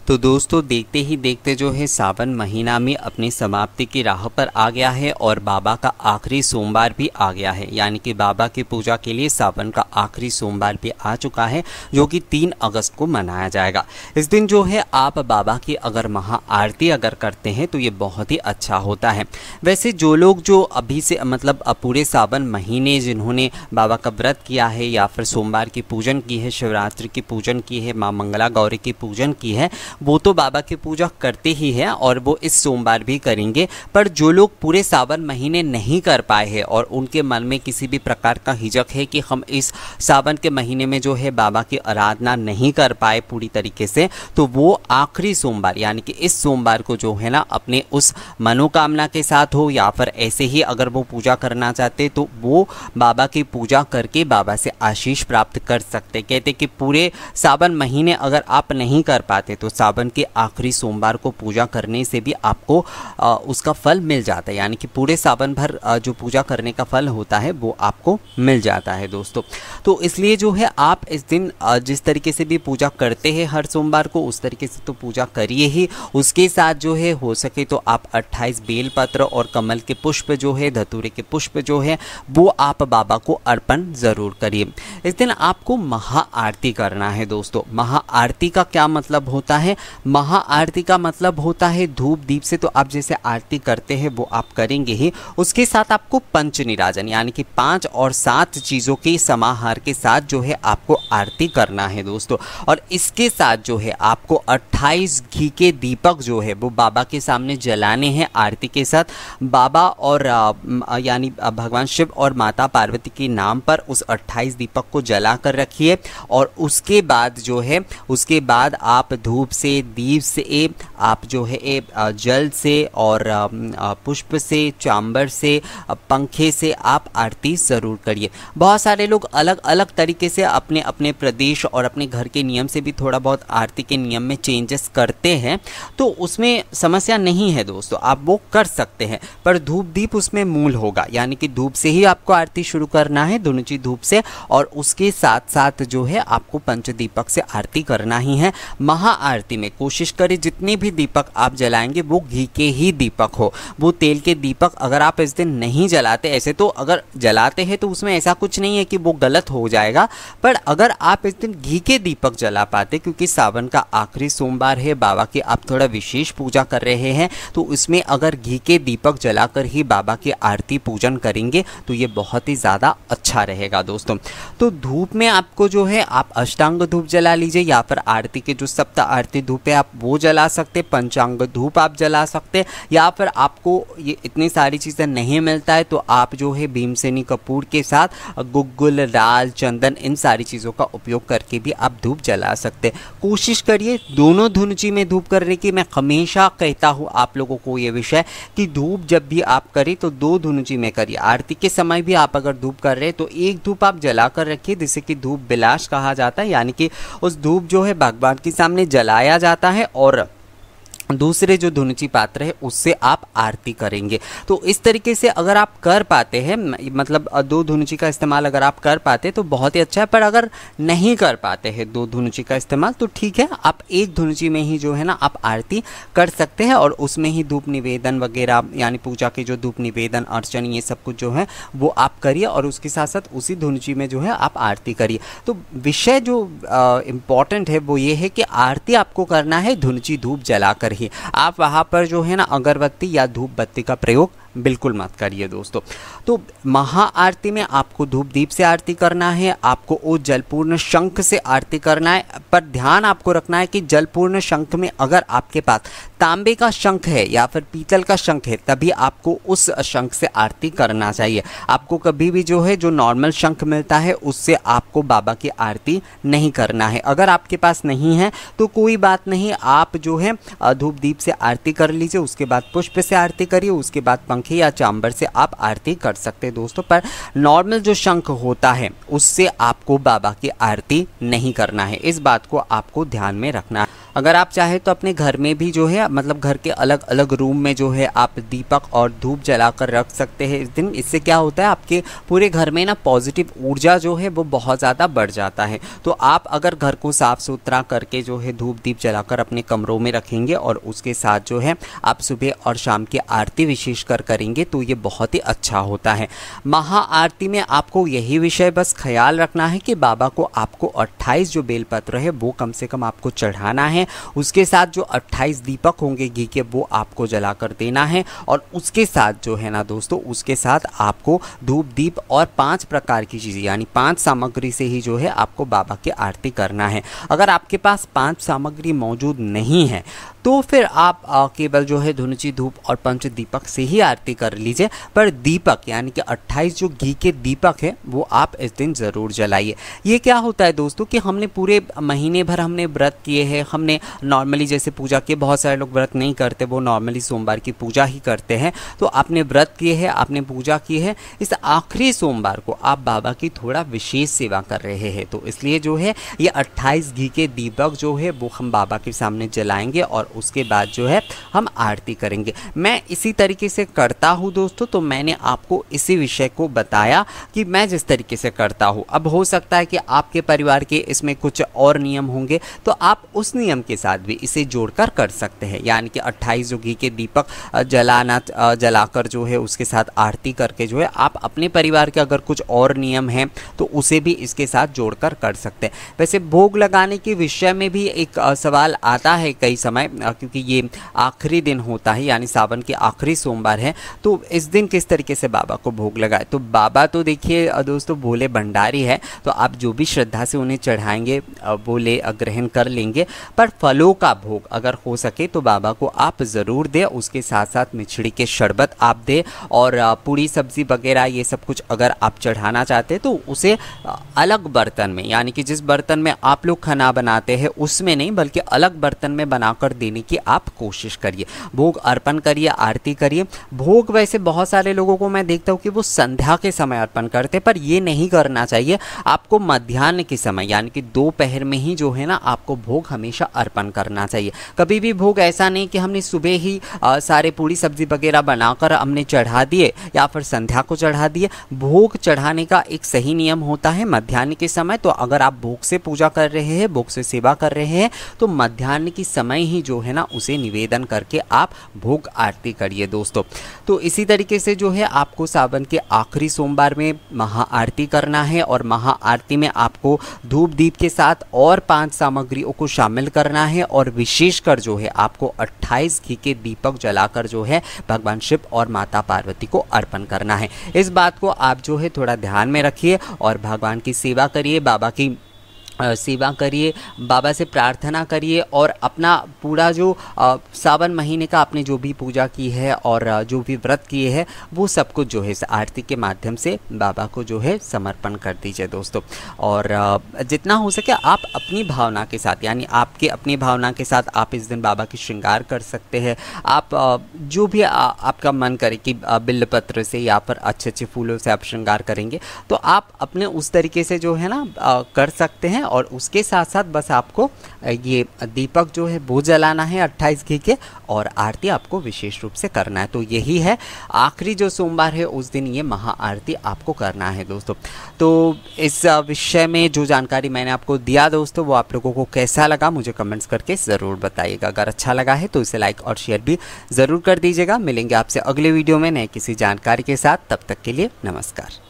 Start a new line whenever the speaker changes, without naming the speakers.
तो दोस्तों देखते ही देखते जो है सावन महीना में अपनी समाप्ति की राह पर आ गया है और बाबा का आखिरी सोमवार भी आ गया है। यानी कि बाबा की पूजा के लिए सावन का आखिरी सोमवार भी आ चुका है, जो कि 3 अगस्त को मनाया जाएगा। इस दिन जो है आप बाबा की अगर महा आरती अगर करते हैं तो ये बहुत ही अच्छा होता है। वैसे जो लोग जो अभी से मतलब पूरे सावन महीने जिन्होंने बाबा का व्रत किया है या फिर सोमवार की पूजन की है, शिवरात्रि की पूजन की है, माँ मंगला गौरी की पूजन की है, वो तो बाबा की पूजा करते ही हैं और वो इस सोमवार भी करेंगे। पर जो लोग पूरे सावन महीने नहीं कर पाए हैं और उनके मन में किसी भी प्रकार का हिचक है कि हम इस सावन के महीने में जो है बाबा की आराधना नहीं कर पाए पूरी तरीके से, तो वो आखिरी सोमवार यानी कि इस सोमवार को जो है ना अपने उस मनोकामना के साथ हो या फिर ऐसे ही अगर वो पूजा करना चाहते तो वो बाबा की पूजा करके बाबा से आशीष प्राप्त कर सकते। कहते कि पूरे सावन महीने अगर आप नहीं कर पाते तो सावन के आखिरी सोमवार को पूजा करने से भी आपको उसका फल मिल जाता है। यानी कि पूरे सावन भर जो पूजा करने का फल होता है वो आपको मिल जाता है दोस्तों। तो इसलिए जो है आप इस दिन जिस तरीके से भी पूजा करते हैं हर सोमवार को उस तरीके से तो पूजा करिए ही। उसके साथ जो है हो सके तो आप 28 बेलपत्र और कमल के पुष्प जो है, धतूरे के पुष्प जो है, वो आप बाबा को अर्पण ज़रूर करिए। इस दिन आपको महा आरती करना है दोस्तों। महा आरती का क्या मतलब होता है? महा आरती का मतलब होता है धूप दीप से तो आप जैसे आरती करते हैं वो आप करेंगे ही, उसके साथ आपको पंच निराजन यानी कि 5 और 7 चीज़ों के समाहार के साथ जो है आपको आरती करना है दोस्तों। और इसके साथ जो है आपको 28 घी के दीपक जो है वो बाबा के सामने जलाने हैं आरती के साथ। बाबा और यानी भगवान शिव और माता पार्वती के नाम पर उस 28 दीपक को जला कर रखिए। और उसके बाद जो है उसके बाद आप धूप से, दीप से, आप जो है जल से और पुष्प से, चांबर से, पंखे से आप आरती ज़रूर करिए। बहुत सारे लोग अलग अलग तरीके से अपने अपने प्रदेश और अपने घर के नियम से भी थोड़ा बहुत आरती के नियम में चेंजेस करते हैं, तो उसमें समस्या नहीं है दोस्तों, आप वो कर सकते हैं। पर धूप दीप उसमें मूल होगा, यानी कि धूप से ही आपको आरती शुरू करना है, दोनों चीज़ धूप से, और उसके साथ साथ जो है आपको पंचदीपक से आरती करना ही है। महा आरती में कोशिश करें जितने भी दीपक आप जलाएंगे वो घी के ही दीपक हो। वो तेल के दीपक अगर आप इस दिन नहीं जलाते, ऐसे तो अगर जलाते हैं तो उसमें ऐसा कुछ नहीं है कि वो गलत हो जाएगा, पर अगर आप इस दिन घी के दीपक जला पाते, क्योंकि सावन का आखिरी सोमवार है, बाबा की आप थोड़ा विशेष पूजा कर रहे हैं, तो उसमें अगर घी के दीपक जलाकर ही बाबा की आरती पूजन करेंगे तो ये बहुत ही ज़्यादा अच्छा रहेगा दोस्तों। तो धूप में आपको जो है आप अष्टांग धूप जला लीजिए या फिर आरती के जो सप्त आरती धूप है आप वो जला सकते, पंचांग धूप आप जला सकते, या फिर आपको ये इतनी सारी चीज़ें नहीं मिलता है तो आप जो है भीमसेनी कपूर के साथ गुग्गुल, राल, चंदन, इन सारी चीज़ों का उपयोग करके भी आप धूप जला सकते। कोशिश करिए दोनों धुनुची में धूप करने की। मैं हमेशा कहता हूँ आप लोगों को ये विषय कि धूप जब भी आप करें तो 2 धुनुची में करिए। आरती के समय भी आप अगर धूप कर रहे हैं तो एक धूप आप जला कर रखिए, जिसे कि धूप बिलाश कहा जाता है, यानी कि उस धूप जो है भगवान के सामने जलाया जाता है और दूसरे जो धुनुची पात्र है उससे आप आरती करेंगे। तो इस तरीके से अगर आप कर पाते हैं, मतलब 2 धुनुची का इस्तेमाल अगर आप कर पाते तो बहुत ही अच्छा है। पर अगर नहीं कर पाते हैं 2 धुनुची का इस्तेमाल तो ठीक है, आप 1 धुनुची में ही जो है ना आप आरती कर सकते हैं और उसमें ही धूप निवेदन वगैरह यानी पूजा के जो धूप निवेदन अर्चन ये सब कुछ जो है वो आप करिए और उसके साथ साथ उसी धुनुची में जो है आप आरती करिए। तो विषय जो इम्पॉर्टेंट है वो ये है कि आरती आपको करना है धुनुची धूप जलाकर ही। आप वहाँ पर जो है ना अगरबत्ती या धूप बत्ती का प्रयोग बिल्कुल मत करिए दोस्तों। तो महा आरती में आपको धूप दीप से आरती करना है, आपको वो जलपूर्ण शंख से आरती करना है। पर ध्यान आपको रखना है कि जलपूर्ण शंख में अगर आपके पास तांबे का शंख है या फिर पीतल का शंख है तभी आपको उस शंख से आरती करना चाहिए। आपको कभी भी जो है जो नॉर्मल शंख मिलता है उससे आपको बाबा की आरती नहीं करना है। अगर आपके पास नहीं है तो कोई बात नहीं, आप जो है धूप दीप से आरती कर लीजिए, उसके बाद पुष्प से आरती करिए, उसके बाद पंखे या चांबर से आप आरती कर सकते हैं दोस्तों। पर नॉर्मल जो शंख होता है उससे आपको बाबा की आरती नहीं करना है, इस बात को आपको ध्यान में रखना है। अगर आप चाहे तो अपने घर में भी जो है मतलब घर के अलग अलग रूम में जो है आप दीपक और धूप जलाकर रख सकते हैं इस दिन। इससे क्या होता है आपके पूरे घर में ना पॉजिटिव ऊर्जा जो है वो बहुत ज़्यादा बढ़ जाता है। तो आप अगर घर को साफ़ सुथरा करके जो है धूप दीप जलाकर अपने कमरों में रखेंगे और उसके साथ जो है आप सुबह और शाम की आरती विशेषकर करेंगे तो ये बहुत ही अच्छा होता है। महाआरती में आपको यही विषय बस ख्याल रखना है कि बाबा को आपको 28 जो बेलपत्र है वो कम से कम आपको चढ़ाना है। उसके साथ जो 28 दीपक होंगे घी के वो आपको जलाकर देना है और उसके साथ जो है ना दोस्तों उसके साथ आपको धूप दीप और 5 प्रकार की चीज़ें यानी 5 सामग्री से ही जो है आपको बाबा की आरती करना है। अगर आपके पास 5 सामग्री मौजूद नहीं है तो फिर आप केवल जो है धुनुची धूप और पंच दीपक से ही आरती कर लीजिए, पर दीपक यानी कि 28 जो घी के दीपक है वो आप इस दिन ज़रूर जलाइए। ये क्या होता है दोस्तों कि हमने पूरे महीने भर हमने व्रत किए हैं, हमने नॉर्मली जैसे पूजा किए, बहुत सारे लोग व्रत नहीं करते, वो नॉर्मली सोमवार की पूजा ही करते हैं। तो आपने व्रत किए हैं, आपने पूजा की है, इस आखिरी सोमवार को आप बाबा की थोड़ा विशेष सेवा कर रहे हैं। तो इसलिए जो है ये 28 घी के दीपक जो है वो हम बाबा के सामने जलाएंगे और उसके बाद जो है हम आरती करेंगे। मैं इसी तरीके से करता हूँ दोस्तों, तो मैंने आपको इसी विषय को बताया कि मैं जिस तरीके से करता हूँ। अब हो सकता है कि आपके परिवार के इसमें कुछ और नियम होंगे तो आप उस नियम के साथ भी इसे जोड़कर कर सकते हैं, यानी कि 28 जो घी के दीपक जलाकर जो है उसके साथ आरती करके जो है आप अपने परिवार के अगर कुछ और नियम हैं तो उसे भी इसके साथ जोड़कर कर सकते हैं। वैसे भोग लगाने के विषय में भी एक सवाल आता है कई समय, क्योंकि ये आखिरी दिन होता है यानी सावन के आखिरी सोमवार है, तो इस दिन किस तरीके से बाबा को भोग लगाए। तो बाबा तो देखिए दोस्तों भोले भंडारी है, तो आप जो भी श्रद्धा से उन्हें चढ़ाएंगे वो ले ग्रहण कर लेंगे, पर फलों का भोग अगर हो सके तो बाबा को आप ज़रूर दें। उसके साथ साथ मिछड़ी के शरबत आप दें और पूरी सब्जी वगैरह ये सब कुछ अगर आप चढ़ाना चाहते हैं तो उसे अलग बर्तन में, यानी कि जिस बर्तन में आप लोग खाना बनाते हैं उसमें नहीं बल्कि अलग बर्तन में बनाकर देने की आप कोशिश करिए। भोग अर्पण करिए, आरती करिए। भोग वैसे बहुत सारे लोगों को मैं देखता हूँ कि वो संध्या के समय अर्पण करते, पर ये नहीं करना चाहिए। आपको मध्याह्न के समय यानी कि दोपहर में ही जो है ना आपको भोग हमेशा अर्पण करना चाहिए। कभी भी भोग ऐसा नहीं कि हमने सुबह ही सारे पूरी सब्जी वगैरह बनाकर हमने चढ़ा दिए या फिर संध्या को चढ़ा दिए। भोग चढ़ाने का एक सही नियम होता है मध्याह्न के समय। तो अगर आप भोग से पूजा कर रहे हैं, भोग से सेवा कर रहे हैं तो मध्याह्न की समय ही जो है ना उसे निवेदन करके आप भोग आरती करिए दोस्तों। तो इसी तरीके से जो है आपको सावन के आखिरी सोमवार में महाआरती करना है और महाआरती में आपको धूप दीप के साथ और 5 सामग्रियों को शामिल करना है और विशेषकर जो है आपको 28 घी के दीपक जलाकर जो है भगवान शिव और माता पार्वती को अर्पण करना है। इस बात को आप जो है थोड़ा ध्यान में रखिए और भगवान की सेवा करिए, बाबा की सेवा करिए, बाबा से प्रार्थना करिए और अपना पूरा जो सावन महीने का आपने जो भी पूजा की है और जो भी व्रत किए हैं वो सब कुछ जो है इस आरती के माध्यम से बाबा को जो है समर्पण कर दीजिए दोस्तों। और जितना हो सके आप अपनी भावना के साथ, यानी आपके अपनी भावना के साथ आप इस दिन बाबा की श्रृंगार कर सकते हैं। आप जो भी आपका मन करे कि बिल्वपत्र से या फिर अच्छे अच्छे फूलों से आप श्रृंगार करेंगे तो आप अपने उस तरीके से जो है ना कर सकते हैं। और उसके साथ साथ बस आपको ये दीपक जो है वो जलाना है 28 घी के और आरती आपको विशेष रूप से करना है। तो यही है आखिरी जो सोमवार है उस दिन ये महाआरती आपको करना है दोस्तों। तो इस विषय में जो जानकारी मैंने आपको दिया दोस्तों वो आप लोगों को कैसा लगा मुझे कमेंट्स करके ज़रूर बताइएगा। अगर अच्छा लगा है तो इसे लाइक और शेयर भी ज़रूर कर दीजिएगा। मिलेंगे आपसे अगले वीडियो में नए किसी जानकारी के साथ, तब तक के लिए नमस्कार।